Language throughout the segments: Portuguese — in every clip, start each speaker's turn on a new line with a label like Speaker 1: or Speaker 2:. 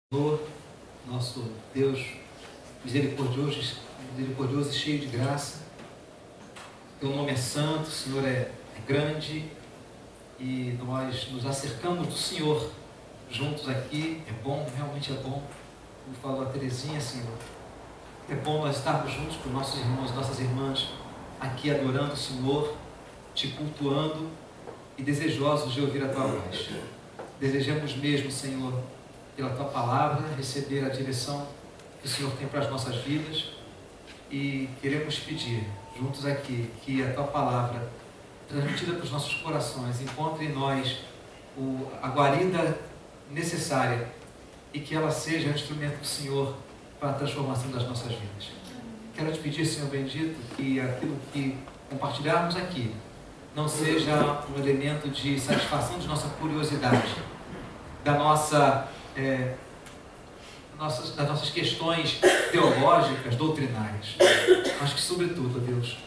Speaker 1: Senhor, nosso Deus misericordioso e cheio de graça. Teu nome é santo, o Senhor é grande e nós nos acercamos do Senhor juntos aqui. É bom, realmente é bom, como falou a Terezinha, Senhor. É bom nós estarmos juntos com nossos irmãos, nossas irmãs, aqui adorando o Senhor, te cultuando e desejosos de ouvir a tua voz. Desejamos mesmo, Senhor, pela tua palavra, receber a direção que o Senhor tem para as nossas vidas, e queremos pedir juntos aqui que a tua palavra, transmitida para os nossos corações, encontre em nós a guarida necessária e que ela seja um instrumento do Senhor para a transformação das nossas vidas. Quero te pedir, Senhor bendito, que aquilo que compartilharmos aqui não seja um elemento de satisfação de nossa curiosidade, das nossas questões teológicas, doutrinárias, mas que, sobretudo, Deus,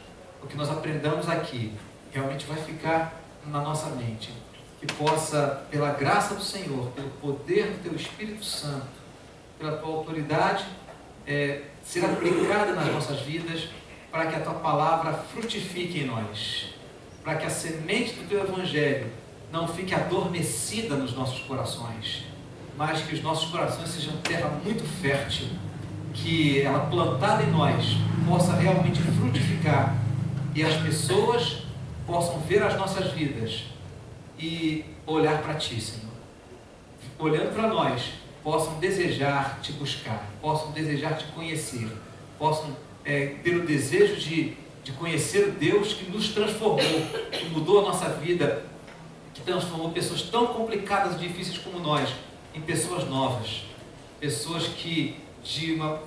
Speaker 1: o que nós aprendamos aqui realmente vai ficar na nossa mente, que possa, pela graça do Senhor, pelo poder do teu Espírito Santo, pela tua autoridade, ser aplicada nas nossas vidas, para que a tua palavra frutifique em nós, para que a semente do teu Evangelho não fique adormecida nos nossos corações, mas que os nossos corações sejam terra muito fértil, que ela plantada em nós possa realmente frutificar e as pessoas possam ver as nossas vidas e olhar para ti, Senhor. Olhando para nós, possam desejar te buscar, possam desejar te conhecer, possam ter o desejo de conhecer o Deus que nos transformou, que mudou a nossa vida, que transformou pessoas tão complicadas e difíceis como nós em pessoas novas, pessoas que,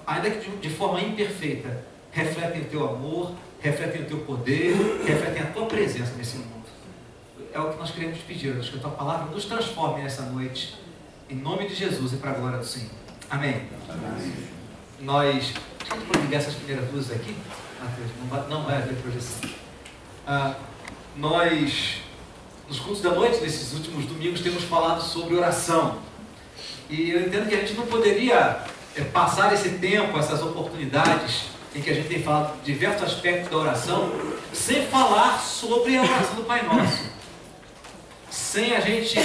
Speaker 1: ainda que de forma imperfeita, refletem o teu amor, refletem o teu poder, refletem a tua presença nesse mundo. É o que nós queremos pedir, Deus, que a tua palavra nos transforme nessa noite, em nome de Jesus e para a glória do Senhor. Amém. Amém. Deixa eu proibir essas primeiras luzes aqui, Mateus, não vai haver projeção. Nós, nos cultos da noite, nesses últimos domingos, temos falado sobre oração. E eu entendo que a gente não poderia passar esse tempo, essas oportunidades em que a gente tem falado diversos aspectos da oração, sem falar sobre a oração do Pai Nosso. Sem a gente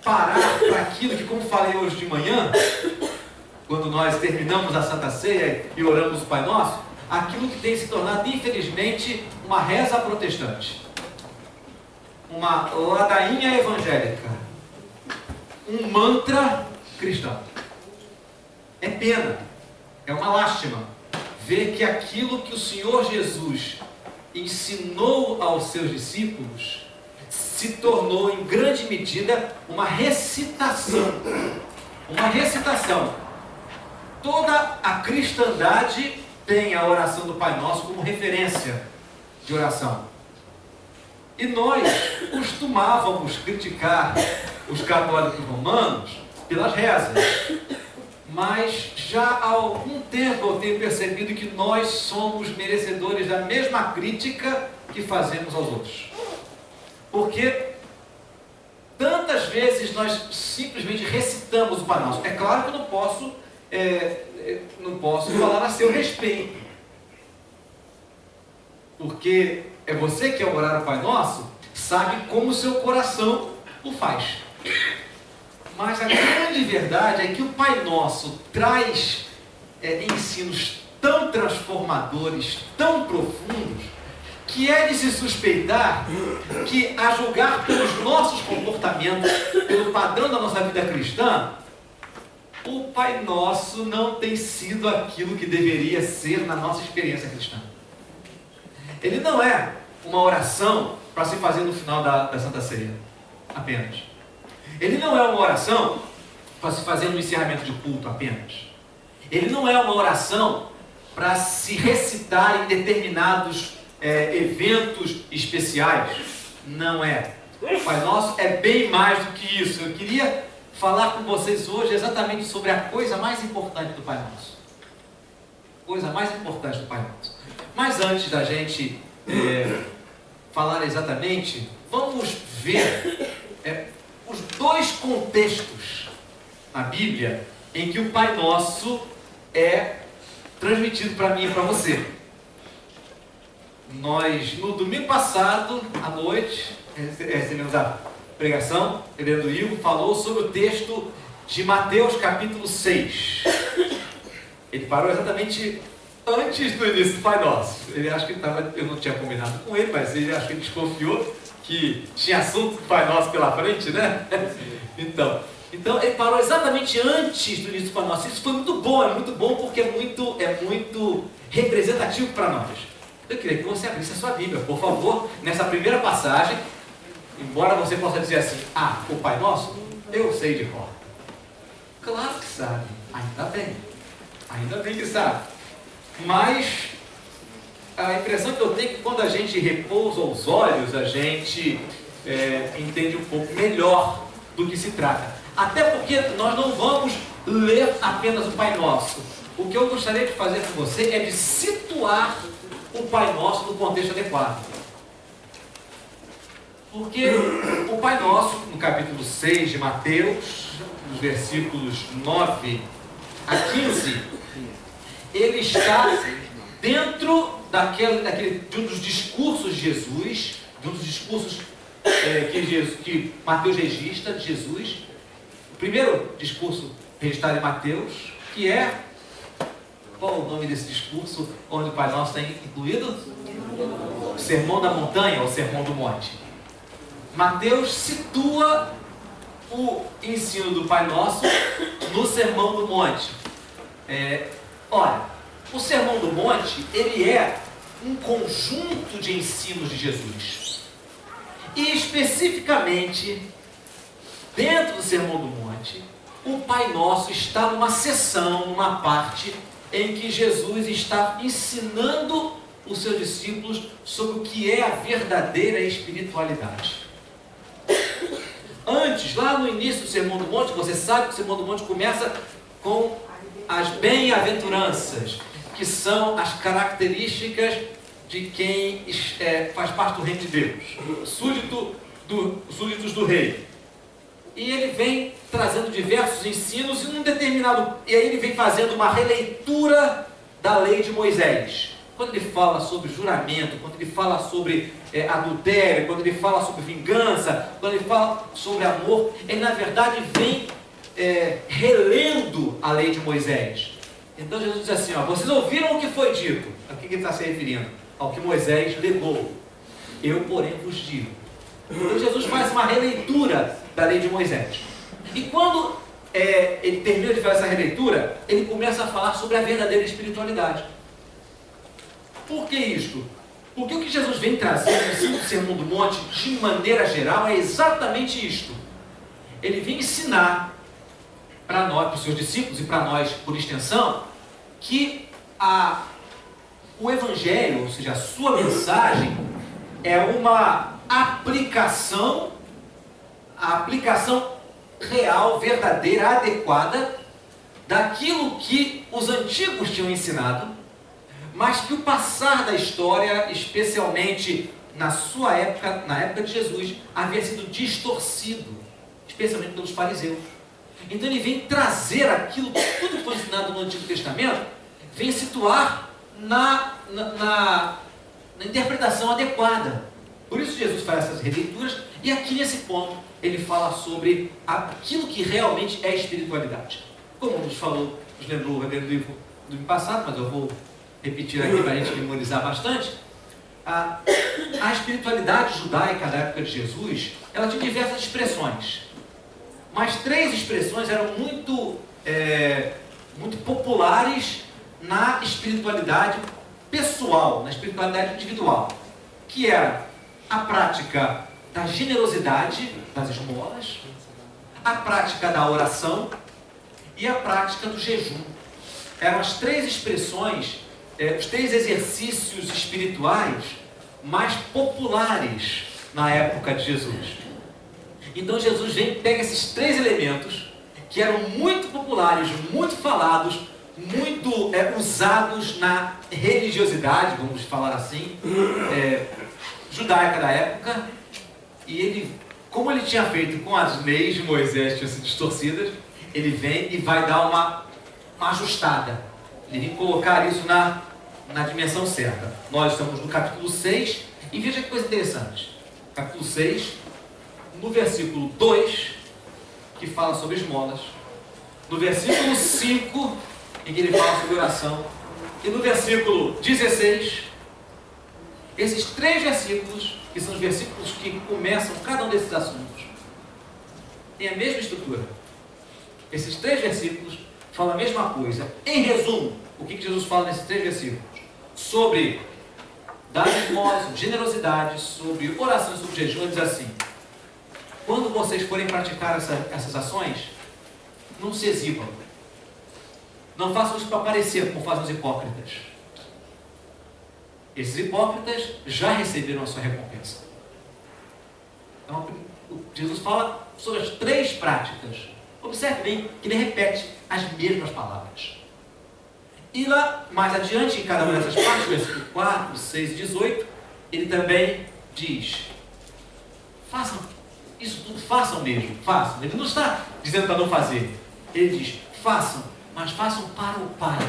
Speaker 1: parar para aquilo que, como falei hoje de manhã, quando nós terminamos a Santa Ceia e oramos o Pai Nosso, aquilo que tem se tornado, infelizmente, uma reza protestante, uma ladainha evangélica, um mantra cristão. É pena, é uma lástima ver que aquilo que o Senhor Jesus ensinou aos seus discípulos se tornou em grande medida uma recitação. Uma recitação. Toda a cristandade tem a oração do Pai Nosso como referência de oração. E nós costumávamos criticar os católicos romanos pelas rezas. Mas já há algum tempo eu tenho percebido que nós somos merecedores da mesma crítica que fazemos aos outros. Porque tantas vezes nós simplesmente recitamos o Pai Nosso. É claro que eu não posso falar a seu respeito. Porque é você que, ao orar o Pai Nosso, sabe como o seu coração o faz. Mas a grande verdade é que o Pai Nosso traz ensinos tão transformadores, tão profundos, que é de se suspeitar que, a julgar pelos nossos comportamentos, pelo padrão da nossa vida cristã, o Pai Nosso não tem sido aquilo que deveria ser na nossa experiência cristã. Ele não é uma oração para se fazer no final da Santa Ceia, apenas. Ele não é uma oração para se fazer no encerramento de culto, apenas. Ele não é uma oração para se recitar em determinados eventos especiais. Não é. O Pai Nosso é bem mais do que isso. Eu queria falar com vocês hoje exatamente sobre a coisa mais importante do Pai Nosso. Coisa mais importante do Pai Nosso. Mas antes da gente falar exatamente, vamos ver os dois contextos na Bíblia em que o Pai Nosso é transmitido para mim e para você. Nós, no domingo passado, à noite, recebemos a pregação. O reverendo Ivo falou sobre o texto de Mateus capítulo 6. Ele parou exatamente antes do início do Pai Nosso. Ele acha que eu não tinha combinado com ele, mas ele acho que ele desconfiou que tinha assunto do Pai Nosso pela frente, né? Então ele parou exatamente antes do início do Pai Nosso. Isso foi muito bom porque é muito representativo para nós. Eu queria que você abrisse a sua Bíblia, por favor, nessa primeira passagem, embora você possa dizer assim, o Pai Nosso, eu sei de cor. Claro que sabe, ainda bem que sabe. Mas a impressão que eu tenho é que quando a gente repousa os olhos, a gente entende um pouco melhor do que se trata. Até porque nós não vamos ler apenas o Pai Nosso. O que eu gostaria de fazer com você é de situar o Pai Nosso no contexto adequado. Porque o Pai Nosso, no capítulo 6 de Mateus, nos versículos 9 a 15, ele está dentro de um dos discursos de Jesus, de um dos discursos que Mateus registra de Jesus. O primeiro discurso registrado em Mateus, que é... Qual o nome desse discurso onde o Pai Nosso está incluído? O Sermão da Montanha ou Sermão do Monte. Mateus situa o ensino do Pai Nosso no Sermão do Monte. Olha, o Sermão do Monte, ele é um conjunto de ensinos de Jesus. E especificamente, dentro do Sermão do Monte, o Pai Nosso está numa seção, numa parte em que Jesus está ensinando os seus discípulos sobre o que é a verdadeira espiritualidade. Antes, lá no início do Sermão do Monte, você sabe que o Sermão do Monte começa com as bem-aventuranças, que são as características de quem faz parte do reino de Deus, súditos do rei. E ele vem trazendo diversos ensinos e aí ele vem fazendo uma releitura da lei de Moisés. Quando ele fala sobre juramento, quando ele fala sobre adultério, quando ele fala sobre vingança, quando ele fala sobre amor, ele na verdade vem relendo a lei de Moisés. Então Jesus diz assim, vocês ouviram o que foi dito. A que ele está se referindo? Ao que Moisés legou. Eu, porém, vos digo. Então Jesus faz uma releitura da lei de Moisés. E quando ele termina de fazer essa releitura, ele começa a falar sobre a verdadeira espiritualidade. Por que isto? Porque o que Jesus vem trazer no ensino do Sermão do Monte, de maneira geral, é exatamente isto. Ele vem ensinar para nós, para os seus discípulos e para nós, por extensão, que o Evangelho, ou seja, a sua mensagem, é uma aplicação real, verdadeira, adequada daquilo que os antigos tinham ensinado, mas que o passar da história, especialmente na sua época, na época de Jesus, havia sido distorcido, especialmente pelos fariseus. Então ele vem trazer aquilo, tudo que foi ensinado no Antigo Testamento, vem situar na interpretação adequada. Por isso Jesus faz essas releituras, e aqui nesse ponto ele fala sobre aquilo que realmente é espiritualidade. Como nos lembrou o reverendo Ivo do ano passado, mas eu vou repetir aqui para a gente memorizar bastante. A espiritualidade judaica da época de Jesus, ela tinha diversas expressões. Mas 3 expressões eram muito populares na espiritualidade pessoal, na espiritualidade individual, que era a prática da generosidade, das esmolas, a prática da oração e a prática do jejum. Eram as 3 expressões, os 3 exercícios espirituais mais populares na época de Jesus. Então Jesus pega esses 3 elementos que eram muito populares, muito falados, muito usados na religiosidade, vamos falar assim, judaica da época, e ele, como ele tinha feito com as leis de Moisés que tinham sido distorcidas, ele vem e vai dar uma ajustada. Ele vem colocar isso na dimensão certa. Nós estamos no capítulo 6 e veja que coisa interessante. Capítulo 6, no versículo 2, que fala sobre esmolas. No versículo 5, em que ele fala sobre oração. E no versículo 16, esses 3 versículos, que são os versículos que começam cada um desses assuntos, tem a mesma estrutura. Esses 3 versículos falam a mesma coisa. Em resumo, o que Jesus fala nesses 3 versículos? Sobre dar esmolas, sobre generosidade, sobre oração, sobre jejum. Ele diz assim: quando vocês forem praticar essas ações, não se exibam. Não façam isso para parecer como fazem os hipócritas. Esses hipócritas já receberam a sua recompensa. Então, Jesus fala sobre as 3 práticas. Observe bem que ele repete as mesmas palavras. E lá, mais adiante, em cada uma dessas partes, versículo 4, 6 e 18, ele também diz: façam isso tudo, façam mesmo, façam. Ele não está dizendo para não fazer. Ele diz: façam, mas façam para o Pai.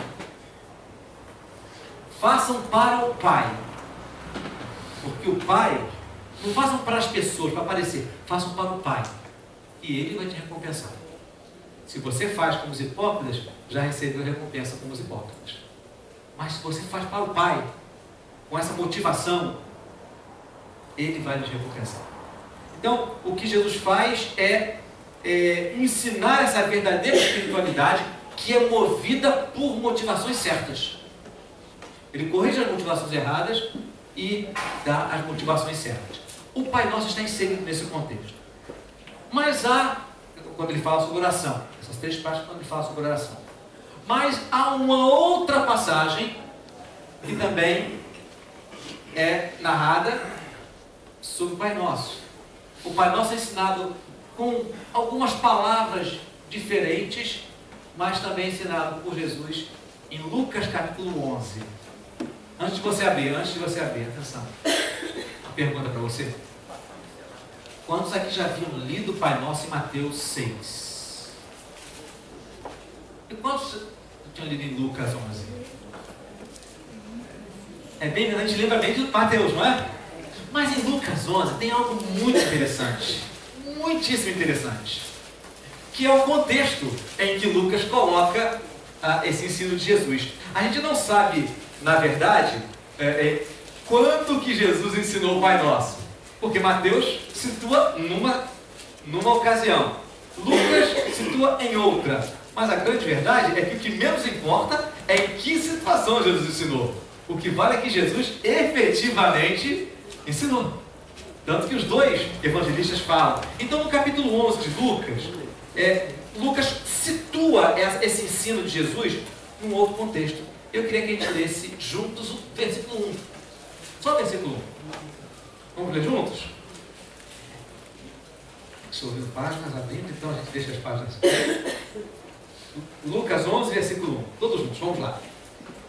Speaker 1: Façam para o Pai. Porque o Pai, não façam para as pessoas, para aparecer, façam para o Pai. E Ele vai te recompensar. Se você faz como os hipócritas, já recebeu a recompensa como os hipócritas. Mas se você faz para o Pai, com essa motivação, Ele vai nos recompensar. Então, o que Jesus faz é ensinar essa verdadeira espiritualidade que é movida por motivações certas. Ele corrige as motivações erradas e dá as motivações certas. O Pai Nosso está inserido nesse contexto. Mas quando ele fala sobre oração, essas 3 partes quando ele fala sobre oração. Mas há uma outra passagem que também é narrada sobre o Pai Nosso. O Pai Nosso é ensinado com algumas palavras diferentes, mas também ensinado por Jesus em Lucas capítulo 11. Antes de você abrir, atenção. Uma pergunta para você. Quantos aqui já haviam lido o Pai Nosso em Mateus 6? E quantos tinham lido em Lucas 11? É bem, a gente lembra bem de Mateus, não é? Mas em Lucas 11 tem algo muito interessante, muitíssimo interessante, que é o contexto em que Lucas coloca esse ensino de Jesus. A gente não sabe, na verdade, quanto que Jesus ensinou o Pai Nosso, porque Mateus situa numa ocasião, Lucas situa em outra, mas a grande verdade é que o que menos importa é em que situação Jesus ensinou. O que vale é que Jesus efetivamente ensinou. Tanto que os 2 evangelistas falam. Então, no capítulo 11 de Lucas, Lucas situa esse ensino de Jesus num outro contexto. Eu queria que a gente lesse juntos o versículo 1. Só o versículo 1. Vamos ler juntos? Estou ouvindo páginas abrindo, então a gente deixa as páginas. Lucas 11, versículo 1. Todos juntos, vamos lá.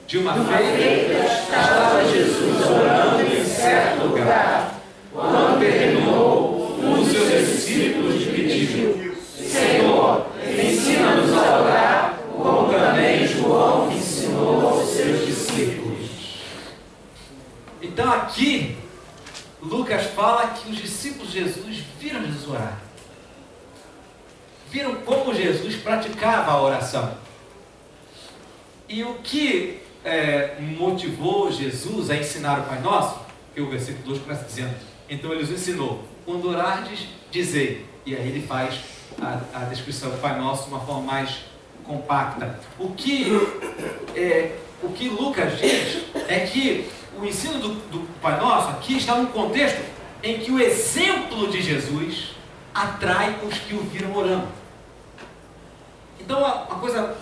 Speaker 1: De uma feita estava Jesus orando em certo lugar. Quando terminou, um dos seus discípulos lhe pediu: Senhor, ensina-nos a orar, como também João ensinou aos seus discípulos. Então aqui, Lucas fala que os discípulos de Jesus viram Jesus orar. Viram como Jesus praticava a oração. E o que motivou Jesus a ensinar o Pai Nosso? Que o versículo 2 começa dizendo: então ele os ensinou: quando orardes, dizei. E aí ele faz a descrição do Pai Nosso de uma forma mais compacta. O que Lucas diz é que o ensino do Pai Nosso aqui está num contexto em que o exemplo de Jesus atrai os que o viram orando. Então, uma coisa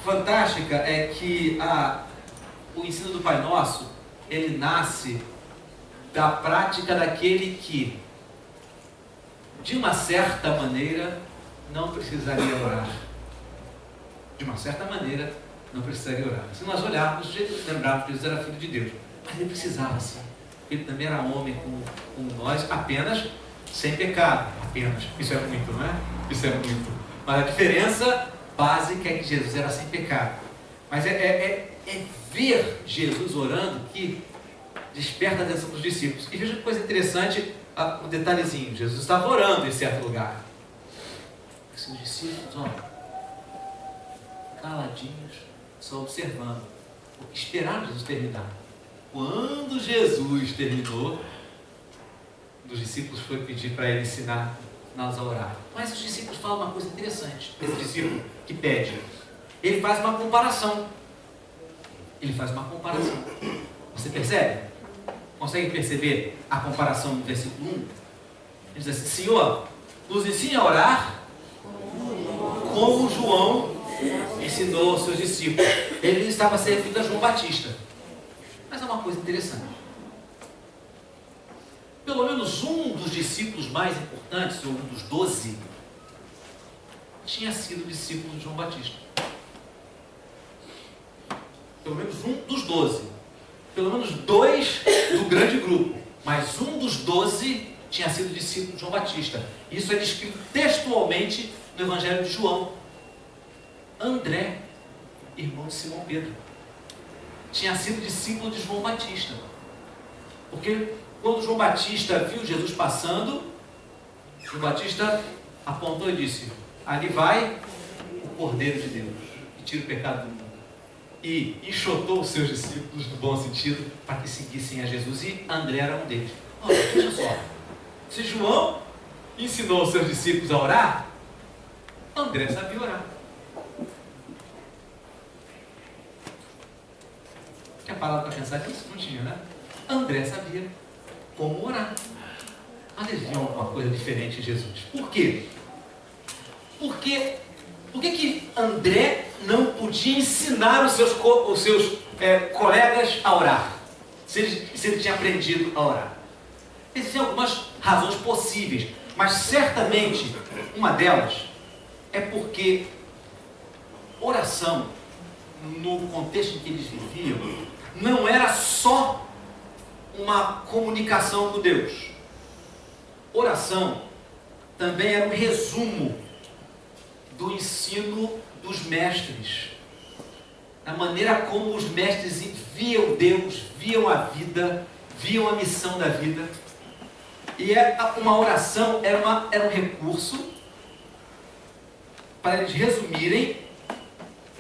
Speaker 1: fantástica é que o ensino do Pai Nosso, ele nasce da prática daquele que, de uma certa maneira, não precisaria orar. De uma certa maneira, não precisaria orar. Se nós olharmos, lembrarmos que Jesus era filho de Deus, mas ele precisava sim. Ele também era homem como nós, apenas sem pecado. Apenas. Isso é muito, não é? Isso é muito. Mas a diferença básica é que Jesus era sem pecado. Mas é ver Jesus orando que desperta a atenção dos discípulos. E veja que coisa interessante, um detalhezinho. Jesus estava orando em certo lugar. E seus discípulos, caladinhos, só observando, porque esperaram Jesus terminar. Quando Jesus terminou, um dos discípulos foi pedir para ele ensinar-nos a orar. Mas os discípulos falam uma coisa interessante. Esse discípulo que pede, ele faz uma comparação. Você percebe? Consegue perceber a comparação no versículo 1? Ele diz assim: Senhor, nos ensine a orar como João ensinou aos seus discípulos. Ele estava servindo a João Batista. Mas é uma coisa interessante. Pelo menos um dos discípulos mais importantes, ou um dos 12, tinha sido discípulo de João Batista. Pelo menos um dos 12. Pelo menos 2 do grande grupo. Mas um dos 12 tinha sido discípulo de João Batista. Isso é descrito textualmente no Evangelho de João. André, irmão de Simão Pedro, tinha sido discípulo de João Batista. Porque quando João Batista viu Jesus passando, João Batista apontou e disse: ali vai o Cordeiro de Deus, que tira o pecado do mundo. E enxotou os seus discípulos, no bom sentido, para que seguissem a Jesus. E André era um deles. Veja só, se João ensinou os seus discípulos a orar, André sabia orar. Tinha parado para pensar nisso? Não tinha, né? André sabia como orar. Mas eles viam alguma coisa diferente em Jesus. Por quê? Por que André não podia ensinar os seus colegas a orar? Se ele tinha aprendido a orar. Existem algumas razões possíveis, mas certamente uma delas é porque oração, no contexto em que eles viviam, não era só uma comunicação com Deus. Oração também era um resumo do ensino dos mestres, a maneira como os mestres viam Deus, viam a vida, viam a missão da vida. E uma oração era um recurso para eles resumirem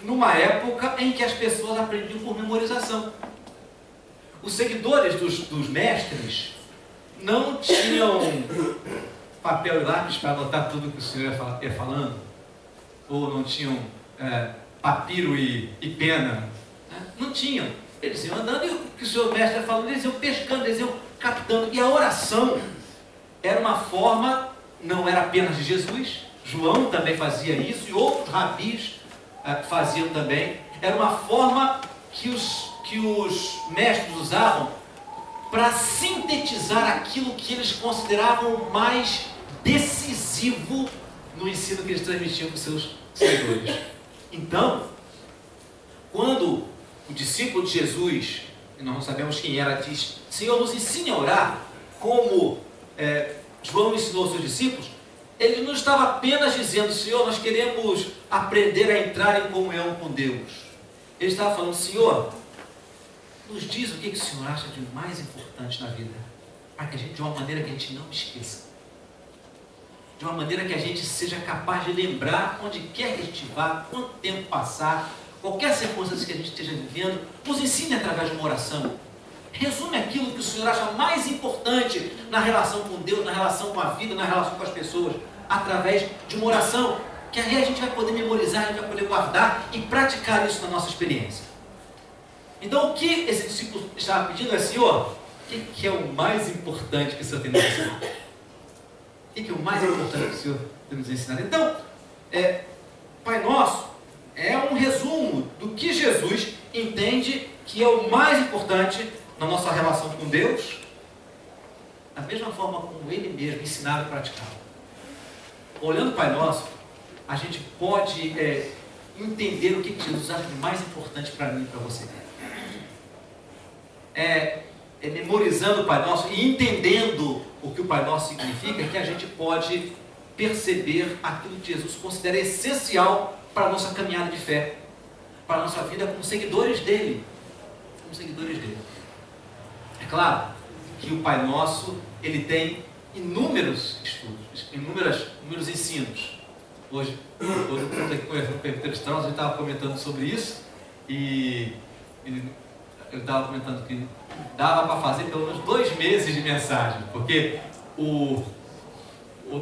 Speaker 1: numa época em que as pessoas aprendiam por memorização. Os seguidores dos mestres não tinham papel e lápis para anotar tudo que o Senhor ia falando, ou não tinham papiro e pena, né? Não tinham. Eles iam andando e o que o Senhor mestre ia falando, eles iam pescando, eles iam captando. E a oração era uma forma, não era apenas de Jesus, João também fazia isso, e outros rabis faziam também. Era uma forma que os mestres usavam para sintetizar aquilo que eles consideravam mais decisivo no ensino que eles transmitiam para os seus seguidores. Então, quando o discípulo de Jesus, e nós não sabemos quem era, diz: Senhor, nos ensine a orar como João ensinou aos seus discípulos, ele não estava apenas dizendo: Senhor, nós queremos aprender a entrar em comunhão com Deus. Ele estava falando: Senhor, nos diz o que o Senhor acha de mais importante na vida, para que a gente, de uma maneira que a gente não esqueça, de uma maneira que a gente seja capaz de lembrar onde quer que a gente vá, quanto tempo passar, qualquer circunstância que a gente esteja vivendo. Nos ensine através de uma oração. Resume aquilo que o Senhor acha mais importante na relação com Deus, na relação com a vida, na relação com as pessoas, através de uma oração, que aí a gente vai poder memorizar, a gente vai poder guardar e praticar isso na nossa experiência. Então, o que esse discípulo estava pedindo é: Senhor, o que é o mais importante que o Senhor tem nos ensinado? O que é o mais importante que o Senhor tem nos ensinado? Então, Pai Nosso é um resumo do que Jesus entende que é o mais importante na nossa relação com Deus, da mesma forma como Ele mesmo ensinava e praticava. Olhando o Pai Nosso, a gente pode entender o que Jesus acha de mais importante para mim e para você. Memorizando o Pai Nosso e entendendo o que o Pai Nosso significa, que a gente pode perceber aquilo que Jesus considera essencial para a nossa caminhada de fé, para a nossa vida como seguidores dele. Como seguidores dele. É claro que o Pai Nosso, ele tem inúmeros estudos, inúmeros ensinos. Hoje eu estou aqui conversando com o Peter Strauss, ele estava comentando sobre isso, e ele estava comentando que dava para fazer pelo menos 2 meses de mensagem, porque o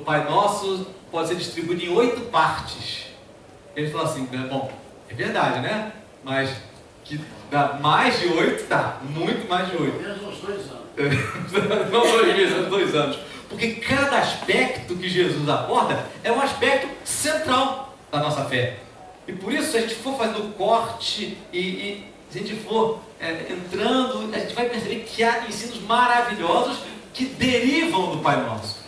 Speaker 1: Pai Nosso pode ser distribuído em 8 partes. Ele falou assim, bom, é verdade, né? Mas que dá mais de 8, dá, muito mais de 8.
Speaker 2: Menos uns 2 anos.
Speaker 1: Não 2 meses, 2 anos. Porque cada aspecto que Jesus aborda é um aspecto central da nossa fé. E por isso, se a gente for fazendo corte e se a gente for entrando, a gente vai perceber que há ensinos maravilhosos que derivam do Pai Nosso.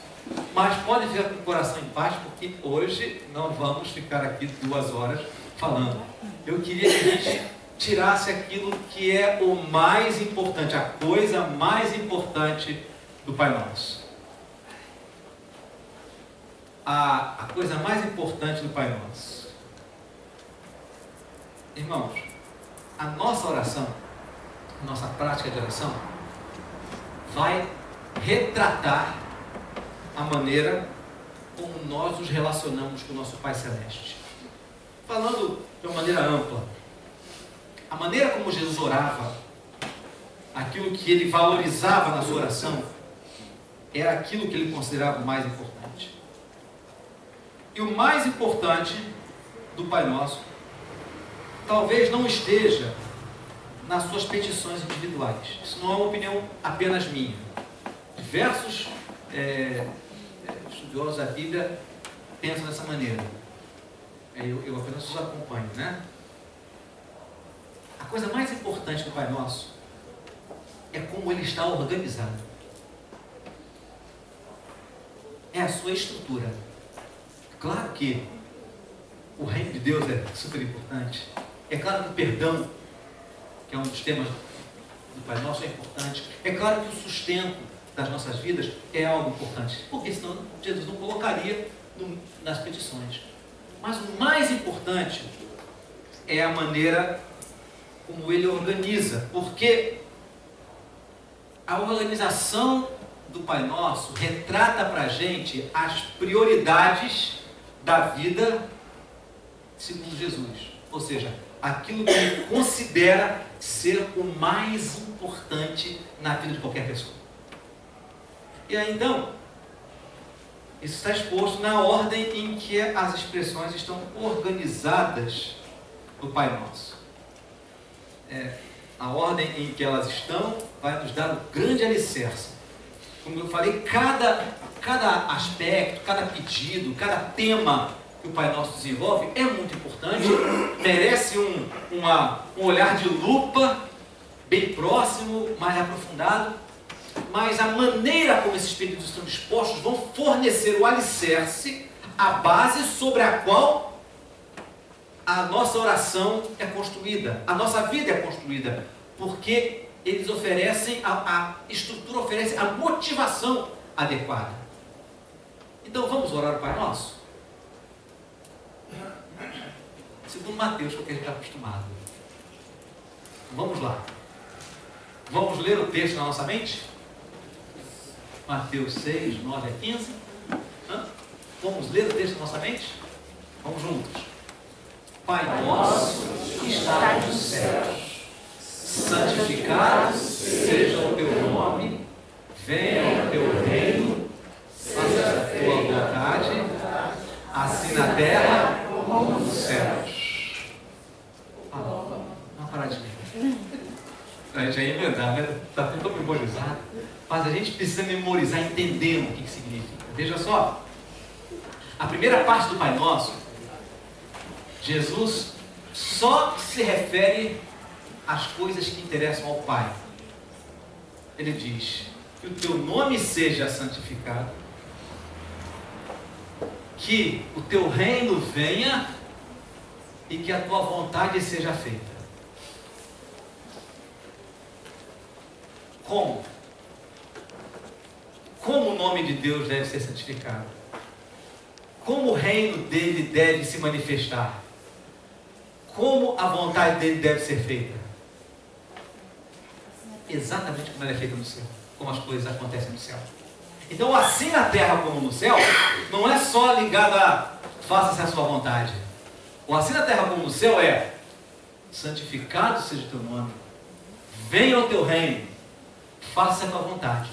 Speaker 1: Mas pode ficar com o coração em paz, porque hoje não vamos ficar aqui 2 horas falando. Eu queria que a gente tirasse aquilo que é o mais importante, a coisa mais importante do Pai Nosso. A coisa mais importante do Pai Nosso. Irmãos, a nossa oração, a nossa prática de oração, vai retratar a maneira como nós nos relacionamos com o nosso Pai Celeste. Falando de uma maneira ampla, a maneira como Jesus orava, aquilo que ele valorizava na sua oração, era aquilo que ele considerava o mais importante. E o mais importante do Pai Nosso, talvez não esteja nas suas petições individuais. Isso não é uma opinião apenas minha. Diversos estudiosos da Bíblia pensam dessa maneira. Eu apenas os acompanho, né? A coisa mais importante do Pai Nosso é como ele está organizado. É a sua estrutura. Claro que o reino de Deus é super importante. É claro que o perdão, que é um dos temas do Pai Nosso, é importante. É claro que o sustento das nossas vidas é algo importante, porque senão Jesus não colocaria nas petições. Mas o mais importante é a maneira como ele organiza, porque a organização do Pai Nosso retrata para a gente as prioridades da vida segundo Jesus, ou seja, aquilo que ele considera ser o mais importante na vida de qualquer pessoa. E aí então, isso está exposto na ordem em que as expressões estão organizadas no Pai Nosso. A ordem em que elas estão vai nos dar um grande alicerce. Como eu falei, cada aspecto, cada pedido, cada tema que o Pai Nosso desenvolve é muito importante, merece um olhar de lupa bem próximo, mais aprofundado, mas a maneira como esses pedidos estão dispostos vão fornecer o alicerce, a base sobre a qual a nossa oração é construída, a nossa vida é construída, porque eles oferecem, a estrutura oferece a motivação adequada. Então vamos orar o Pai Nosso? Segundo Mateus, que é o que a gente está acostumado. Vamos lá. Vamos ler o texto na nossa mente? Mateus 6, 9 a 15. Vamos ler o texto na nossa mente? Vamos juntos. Pai nosso que estás nos céus, santificado seja o teu nome, venha o teu reino, faça a tua vontade, assim na terra como nos céus. Uma paradinha. A gente ia emendar, né? Está tudo memorizado. Mas a gente precisa memorizar entendendo o que significa. Veja só. A primeira parte do Pai Nosso, Jesus só se refere às coisas que interessam ao Pai. Ele diz: que o teu nome seja santificado, que o teu reino venha e que a tua vontade seja feita. Como? Como o nome de Deus deve ser santificado? como o reino dele deve se manifestar, como a vontade dele deve ser feita. Exatamente como ela é feita no céu, como as coisas acontecem no céu. Então, assim na terra como no céu, não é só ligado a faça-se a sua vontade. O assim na terra como no céu é santificado seja o teu nome, venha o teu reino, faça a tua vontade.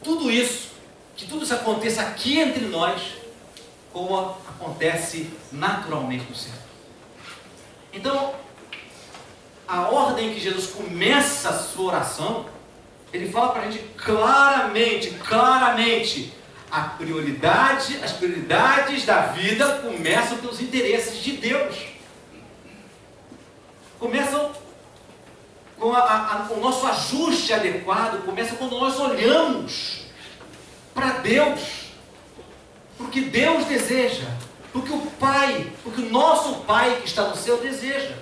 Speaker 1: Tudo isso, que tudo isso aconteça aqui entre nós, como acontece naturalmente no céu. Então, a ordem que Jesus começa a sua oração, ele fala para a gente claramente, as prioridades da vida começam pelos interesses de Deus. Começam com o nosso ajuste adequado, começa quando nós olhamos para Deus, porque Deus deseja, porque o nosso Pai que está no céu deseja.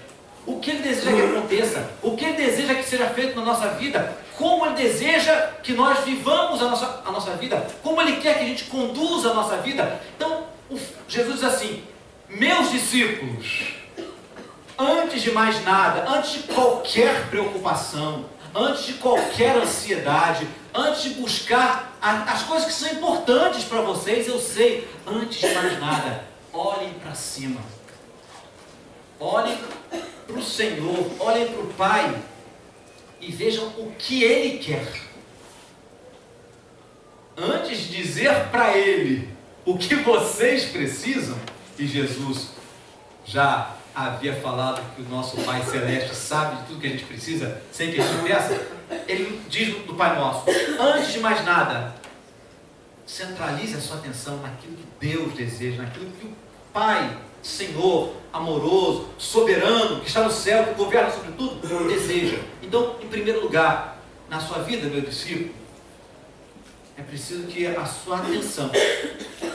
Speaker 1: O que Ele deseja que aconteça, o que Ele deseja que seja feito na nossa vida, como Ele deseja que nós vivamos a nossa vida, como Ele quer que a gente conduza a nossa vida. Então, Jesus diz assim: meus discípulos, antes de mais nada, antes de qualquer preocupação, antes de qualquer ansiedade, antes de buscar as coisas que são importantes para vocês, eu sei, antes de mais nada, olhem para cima, olhem para o Senhor, olhem para o Pai e vejam o que Ele quer. Antes de dizer para Ele o que vocês precisam, e Jesus já havia falado que o nosso Pai Celeste sabe de tudo que a gente precisa, sem que a gente peça, Ele diz do Pai Nosso: antes de mais nada, centralize a sua atenção naquilo que Deus deseja, naquilo que o Pai, Senhor, amoroso, soberano, que está no céu, que governa sobre tudo, deseja. Então, em primeiro lugar, na sua vida, meu discípulo, é preciso que a sua atenção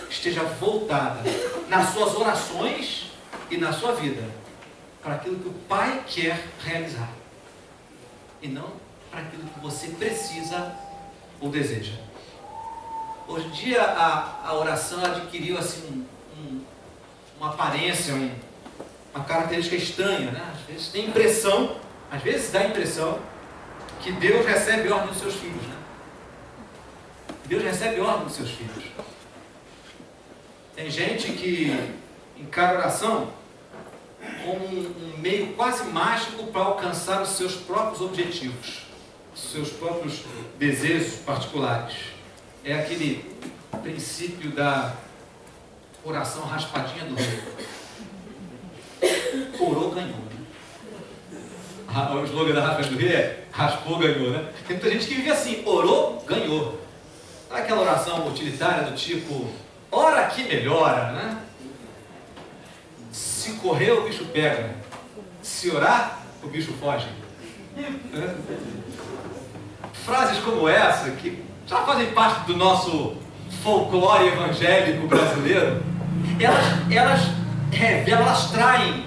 Speaker 1: esteja voltada nas suas orações e na sua vida para aquilo que o Pai quer realizar, e não para aquilo que você precisa ou deseja. Hoje em dia a oração adquiriu assim uma aparência, uma característica estranha, né? Às vezes dá a impressão que Deus recebe ordem dos seus filhos, né? Deus recebe ordem dos seus filhos. Tem gente que encara a oração como um meio quase mágico para alcançar os seus próprios objetivos, os seus próprios desejos particulares. É aquele princípio da oração raspadinha do rei. Orou, ganhou. O slogan da raspa do rei é raspou, ganhou, né? Tem muita gente que vive assim: orou, ganhou. Não é aquela oração utilitária do tipo ora que melhora, né? Se correr, o bicho pega. Se orar, o bicho foge. Frases como essa, que já fazem parte do nosso folclore evangélico brasileiro, elas revelam, elas traem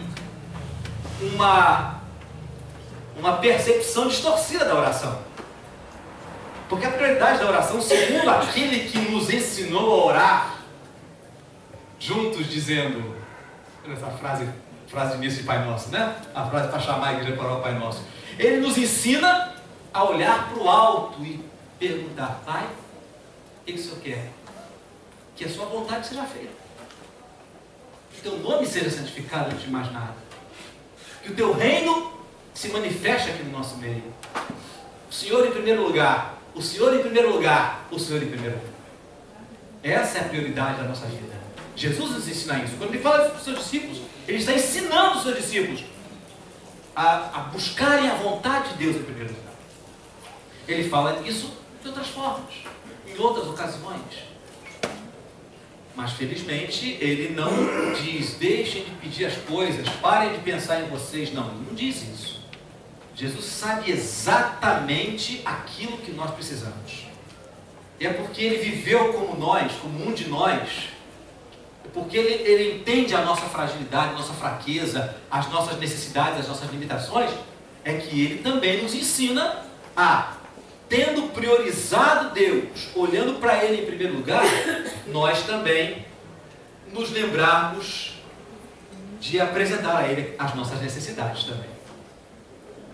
Speaker 1: uma percepção distorcida da oração. Porque a prioridade da oração, segundo aquele que nos ensinou a orar, juntos dizendo, essa frase de início de Pai Nosso, né? A frase para chamar a igreja para orar o Pai Nosso. Ele nos ensina a olhar para o alto e perguntar: Pai, o que o Senhor quer? Que a sua vontade seja feita. Que o teu nome seja santificado antes de mais nada. Que o teu reino se manifeste aqui no nosso meio. O Senhor em primeiro lugar. O Senhor em primeiro lugar. O Senhor em primeiro lugar. Essa é a prioridade da nossa vida. Jesus nos ensina isso. Quando ele fala isso para os seus discípulos, ele está ensinando os seus discípulos a buscarem a vontade de Deus em primeiro lugar. Ele fala isso de outras formas, em outras ocasiões. Mas felizmente ele não diz: deixem de pedir as coisas, parem de pensar em vocês. Não, ele não diz isso. Jesus sabe exatamente aquilo que nós precisamos. E é porque ele viveu como nós, como um de nós, porque ele entende a nossa fragilidade, a nossa fraqueza, as nossas necessidades, as nossas limitações, é que ele também nos ensina a, tendo priorizado Deus, olhando para Ele em primeiro lugar, nós também nos lembrarmos de apresentar a Ele as nossas necessidades também.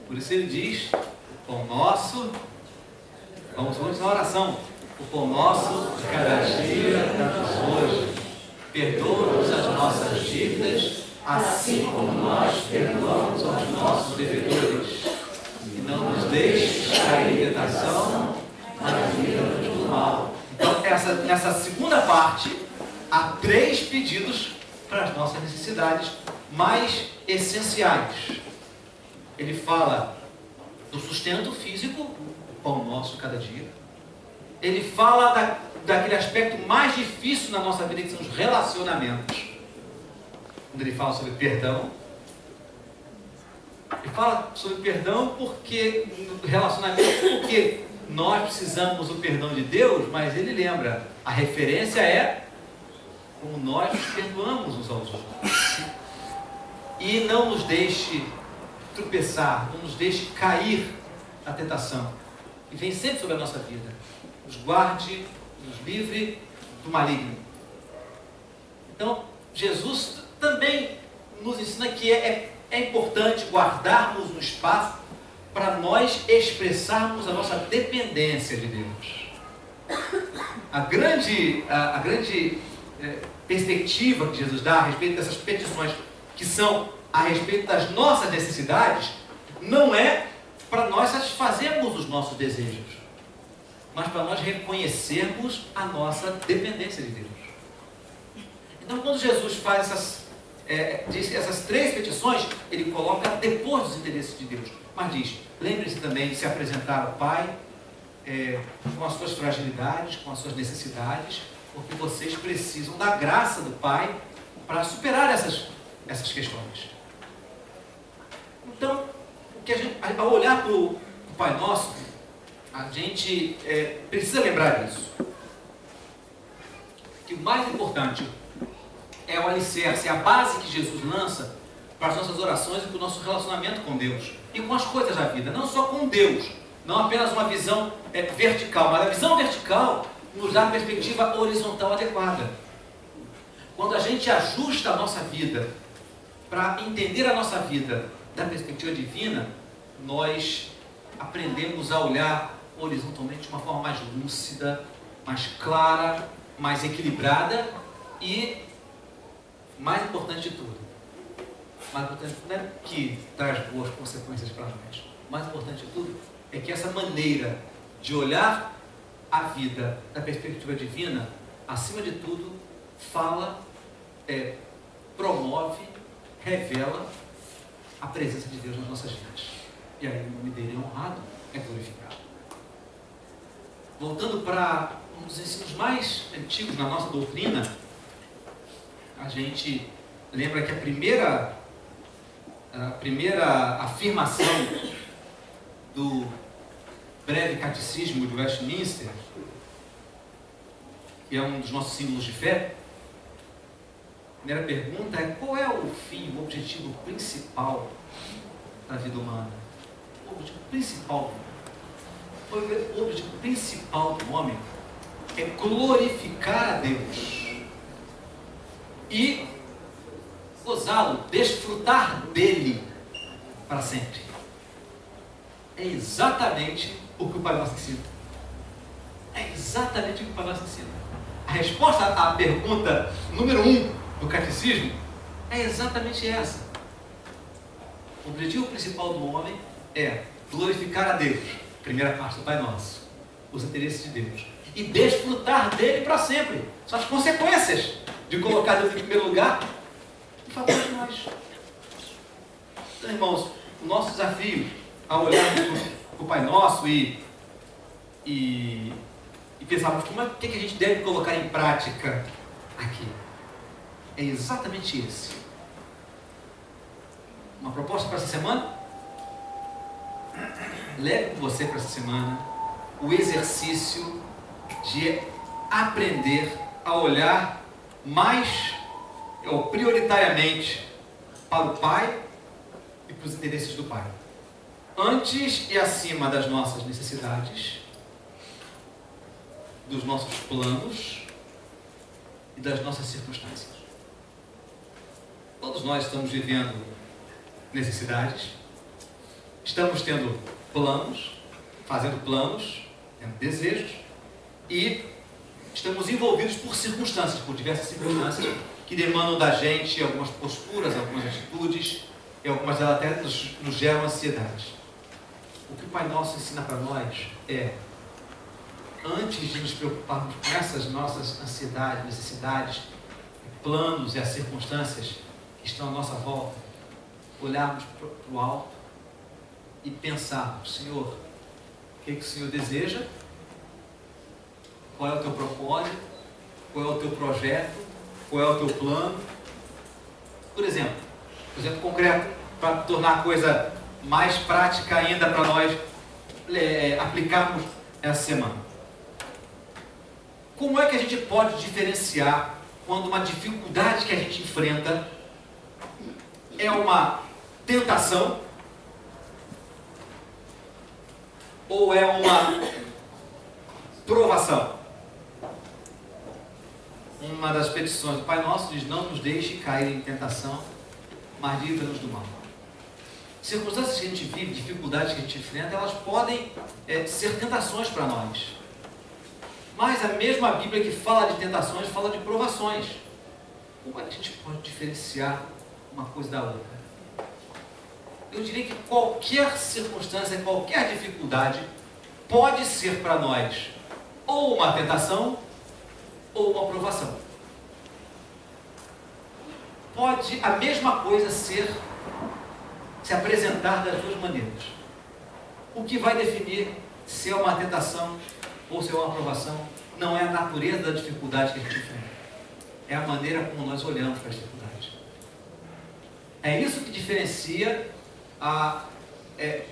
Speaker 1: Por isso ele diz, o pão nosso, vamos na oração, o pão nosso de cada dia dá-nos hoje, perdoa-nos as nossas dívidas, assim como nós perdoamos aos nossos devedores, e não nos deixes cair em tentação, mas livra-nos do mal. Então, nessa segunda parte, há 3 pedidos para as nossas necessidades mais essenciais. Ele fala do sustento físico, o pão nosso cada dia. Ele fala daquele aspecto mais difícil na nossa vida, que são os relacionamentos. Quando ele fala sobre perdão, ele fala sobre perdão porque no relacionamento, porque nós precisamos do perdão de Deus, mas ele lembra, a referência é como nós nos perdoamos uns aos outros. E não nos deixe tropeçar, não nos deixe cair na tentação, que vem sempre sobre a nossa vida. Nos guarde, nos livre do maligno. Então, Jesus também nos ensina que é importante guardarmos um espaço para nós expressarmos a nossa dependência de Deus. A grande perspectiva que Jesus dá a respeito dessas petições, que são a respeito das nossas necessidades, não é para nós satisfazermos os nossos desejos, mas para nós reconhecermos a nossa dependência de Deus. Então, quando Jesus faz essas 3 petições, ele coloca depois dos interesses de Deus, mas diz, lembre-se também de se apresentar ao Pai com as suas fragilidades, com as suas necessidades, porque vocês precisam da graça do Pai para superar essas questões. Então, ao olhar para o Pai Nosso, a gente precisa lembrar disso. Que o mais importante é o alicerce, é a base que Jesus lança para as nossas orações e para o nosso relacionamento com Deus e com as coisas da vida, não só com Deus, não apenas uma visão vertical, mas a visão vertical nos dá a perspectiva horizontal adequada. Quando a gente ajusta a nossa vida para entender a nossa vida da perspectiva divina, nós aprendemos a olhar horizontalmente de uma forma mais lúcida, mais clara, mais equilibrada e, mais importante de tudo, mais importante não é que traz boas consequências para nós, mais importante de tudo é que essa maneira de olhar a vida da perspectiva divina, acima de tudo, fala, promove, revela a presença de Deus nas nossas vidas. E aí o nome dele é honrado, é glorificado. Voltando para um dos ensinos mais antigos na nossa doutrina, a gente lembra que a primeira afirmação do breve catecismo de Westminster, que é um dos nossos símbolos de fé, a primeira pergunta é: qual é o fim, o objetivo principal da vida humana? O objetivo principal do homem é glorificar a Deus e gozá-lo, desfrutar dele para sempre. É exatamente o que o Pai Nosso ensina. É exatamente o que o Pai Nosso ensina. A resposta à pergunta número 1 do catecismo é exatamente essa. O objetivo principal do homem é glorificar a Deus, primeira parte do Pai Nosso, os interesses de Deus, e desfrutar dele para sempre. São as consequências de colocar Deus em primeiro lugar em favor de nós. Então, irmãos, o nosso desafio ao olharmos para o Pai Nosso e pensarmos o que a gente deve colocar em prática aqui, é exatamente esse. Uma proposta para essa semana? Leve com você para essa semana o exercício de aprender a olhar mais ou prioritariamente para o Pai e para os interesses do Pai, antes e acima das nossas necessidades, dos nossos planos e das nossas circunstâncias. Todos nós estamos vivendo necessidades, estamos tendo planos, fazendo planos, tendo desejos, e estamos envolvidos por circunstâncias, por diversas circunstâncias que demandam da gente algumas posturas, algumas atitudes, e algumas delas até nos geram ansiedade. O que o Pai Nosso ensina para nós é, antes de nos preocuparmos com essas nossas ansiedades, necessidades, planos e as circunstâncias que estão à nossa volta, olharmos para o alto e pensarmos: Senhor, o que o Senhor deseja? Qual é o teu propósito? Qual é o teu projeto? Qual é o teu plano? Por exemplo concreto, para tornar a coisa mais prática ainda para nós aplicarmos essa semana. Como é que a gente pode diferenciar quando uma dificuldade que a gente enfrenta é uma tentação ou é uma provação? Uma das petições do Pai Nosso diz: não nos deixe cair em tentação, mas livra-nos do mal. Circunstâncias que a gente vive, dificuldades que a gente enfrenta, elas podem ser tentações para nós. Mas a mesma Bíblia que fala de tentações, fala de provações. Como é que a gente pode diferenciar uma coisa da outra? Eu diria que qualquer circunstância, qualquer dificuldade pode ser para nós ou uma tentação ou uma provação. Pode a mesma coisa se apresentar das duas maneiras. O que vai definir se é uma tentação ou se é uma provação não é a natureza da dificuldade que a gente enfrenta, é a maneira como nós olhamos para a dificuldade. É isso que diferencia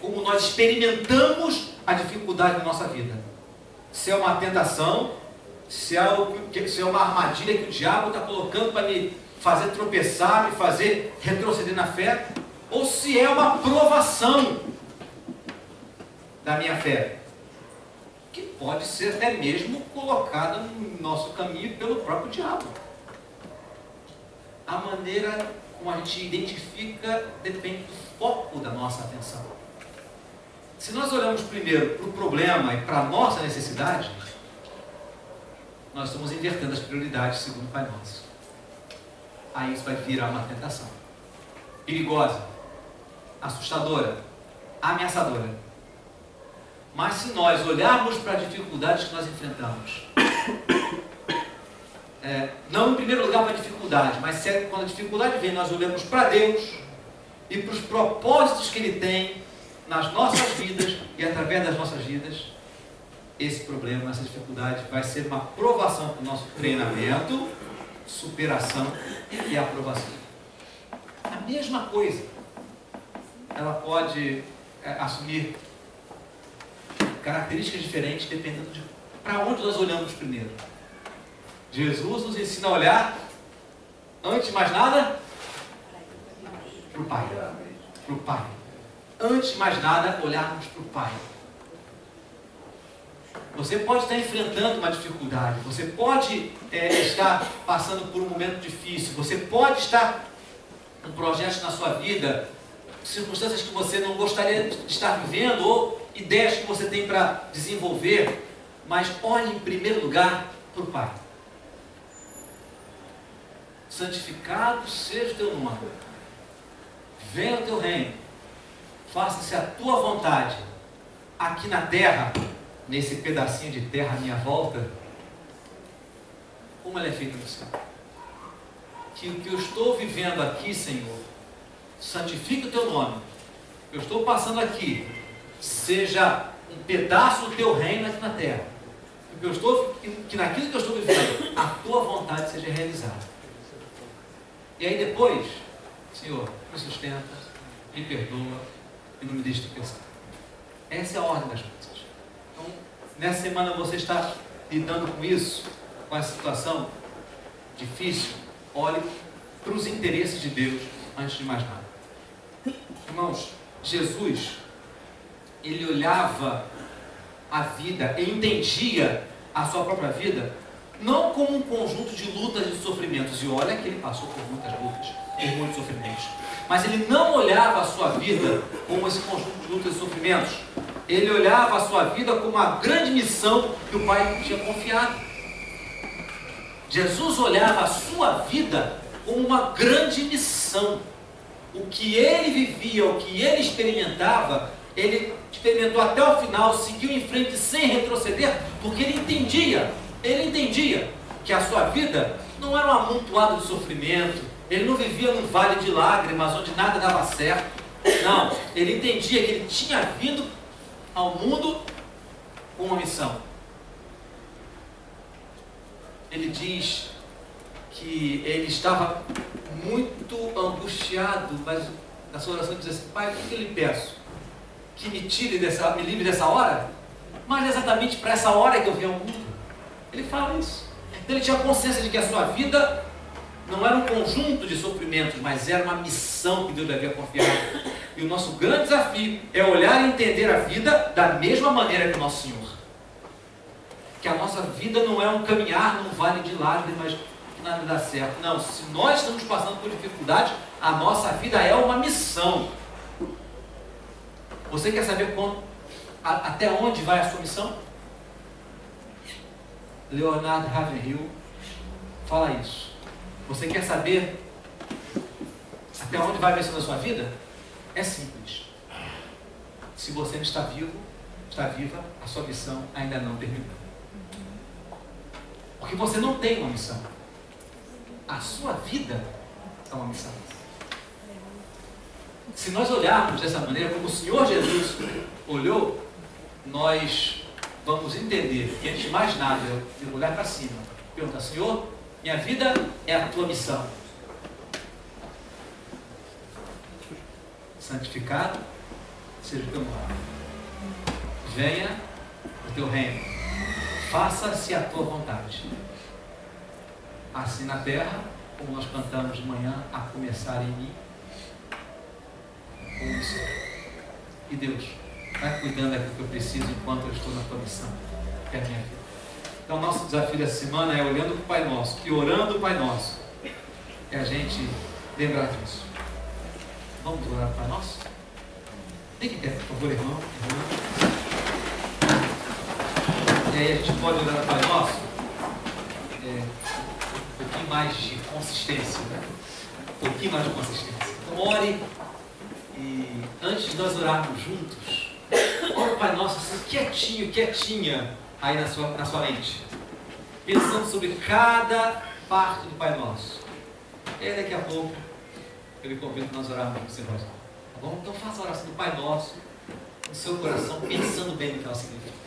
Speaker 1: como nós experimentamos a dificuldade na nossa vida. Se é uma tentação, se é uma armadilha que o diabo está colocando para me fazer tropeçar, me fazer retroceder na fé, ou se é uma provação da minha fé, que pode ser até mesmo colocada no nosso caminho pelo próprio diabo. A maneira como a gente identifica depende do foco da nossa atenção. Se nós olhamos primeiro para o problema e para a nossa necessidade, nós estamos invertendo as prioridades segundo o Pai Nosso. Aí isso vai virar uma tentação perigosa, assustadora, ameaçadora. Mas se nós olharmos para as dificuldades que nós enfrentamos, não em primeiro lugar para a dificuldade, mas quando a dificuldade vem, nós olhamos para Deus e para os propósitos que Ele tem nas nossas vidas e através das nossas vidas, esse problema, essa dificuldade vai ser uma provação para o nosso treinamento, superação e aprovação. A mesma coisa, ela pode assumir características diferentes dependendo de para onde nós olhamos primeiro. Jesus nos ensina a olhar, antes de mais nada, para o Pai. Para o Pai. Antes de mais nada, olharmos para o Pai. Você pode estar enfrentando uma dificuldade, você pode estar passando por um momento difícil, você pode estar com projetos na sua vida, circunstâncias que você não gostaria de estar vivendo, ou ideias que você tem para desenvolver, mas olhe em primeiro lugar para o Pai. Santificado seja o teu nome, venha o teu reino, faça-se a tua vontade, aqui na terra, nesse pedacinho de terra à minha volta, como ela é feita no céu. Que o que eu estou vivendo aqui, Senhor, santifique o teu nome. O que eu estou passando aqui seja um pedaço do teu reino aqui na terra. Que naquilo que eu estou vivendo, a tua vontade seja realizada. E aí depois, Senhor, me sustenta, me perdoa e não me deixe tropeçar. Essa é a ordem das coisas. Então, nessa semana você está lidando com isso, com essa situação difícil, olhe para os interesses de Deus antes de mais nada. Irmãos, Jesus, ele olhava a vida, ele entendia a sua própria vida não como um conjunto de lutas e sofrimentos. E olha que ele passou por muitas lutas, por muitos sofrimentos. Mas ele não olhava a sua vida como esse conjunto de lutas e sofrimentos. Ele olhava a sua vida como uma grande missão que o Pai lhe tinha confiado. Jesus olhava a sua vida como uma grande missão. O que ele vivia, o que ele experimentava, ele experimentou até o final, seguiu em frente sem retroceder, porque ele entendia que a sua vida não era um amontoado de sofrimento, ele não vivia num vale de lágrimas, onde nada dava certo. Não, ele entendia que ele tinha vindo ao mundo com uma missão. Ele diz que ele estava muito angustiado, mas na sua oração diz assim: Pai, o que eu lhe peço? Que me livre dessa hora? Mas é exatamente para essa hora que eu vim ao mundo. Ele fala isso. Então ele tinha consciência de que a sua vida não era um conjunto de sofrimentos, mas era uma missão que Deus lhe havia confiado. E o nosso grande desafio é olhar e entender a vida da mesma maneira que o nosso Senhor. Que a nossa vida não é um caminhar num vale de lágrimas que nada dá certo. Não, se nós estamos passando por dificuldade, a nossa vida é uma missão. Você quer saber até onde vai a sua missão? Leonard Ravenhill fala isso. Você quer saber até onde vai a missão da sua vida? É simples. Se você não está vivo, está viva, a sua missão ainda não terminou. Porque você não tem uma missão. A sua vida é uma missão. Se nós olharmos dessa maneira, como o Senhor Jesus olhou, nós vamos entender que, antes de mais nada, eu devo olhar para cima e perguntar: Senhor, minha vida é a tua missão. Santificado seja o teu nome. Venha o teu reino. Faça-se a tua vontade. Assim na terra, como nós cantamos de manhã, a começar em mim, como no céu. E Deus, vai cuidando daquilo que eu preciso enquanto eu estou na tua missão, que é a minha vida. Então, nosso desafio dessa semana é olhando para o Pai Nosso e orando o Pai Nosso. É a gente lembrar disso. Vamos orar para nós? Fique em pé, por favor, irmão. E aí a gente pode orar para o Pai Nosso um pouquinho mais de consistência, né? Um pouquinho mais de consistência. Então ore, e antes de nós orarmos juntos, ore o Pai Nosso assim, quietinha aí na sua mente, pensando sobre cada parte do Pai Nosso. E aí daqui a pouco eu lhe convido para nós orarmos com você, tá bom? Então faça a oração do Pai Nosso no seu coração, pensando bem no que ela significa.